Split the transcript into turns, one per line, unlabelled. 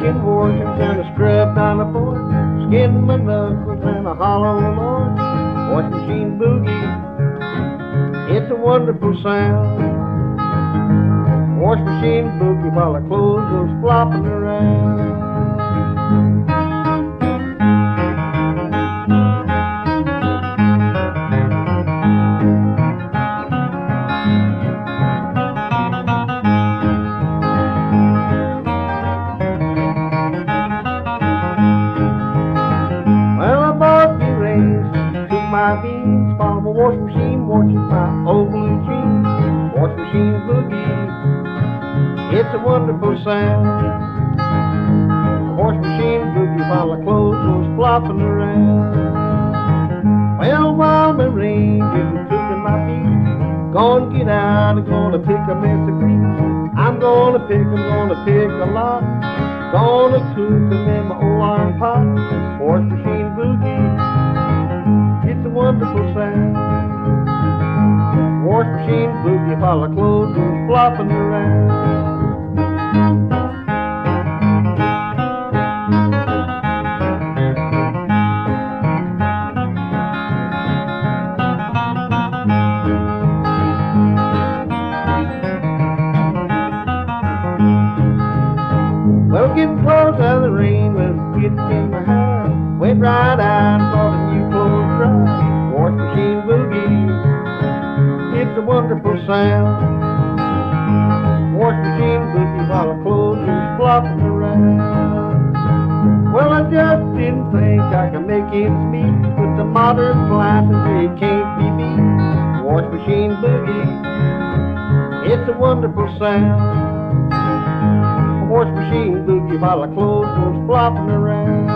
washing washings and a scrub down the board, skin my knuckles and a hollow lord. Wash machine boogie, it's a wonderful sound. Wash machine boogie while the clothes goes flopping around. My beans, follow my wash machine, watching my old blue jeans. Wash machine boogie, it's a wonderful sound. Wash machine boogie while the clothes goes flopping around. Well, while my range is cooking my feet, gonna get out, I'm gonna pick a mess of grease. I'm gonna pick a lot. Gonna cook them in my old iron pot. Wash machine boogie, it's a wonderful sound. Wash machine boogie while the clothes go flopping around. Well, getting clothes out of the rain was getting in my hair. Went right out and bought a new clothes dry. Wash machine boogie, it's a wonderful sound. Wash machine boogie while the clothes is flopping around. Well, I just didn't think I could make ends meet with the modern classes, they can't be beat. Wash machine boogie, it's a wonderful sound. Wash machine boogie while the clothes goes flopping around.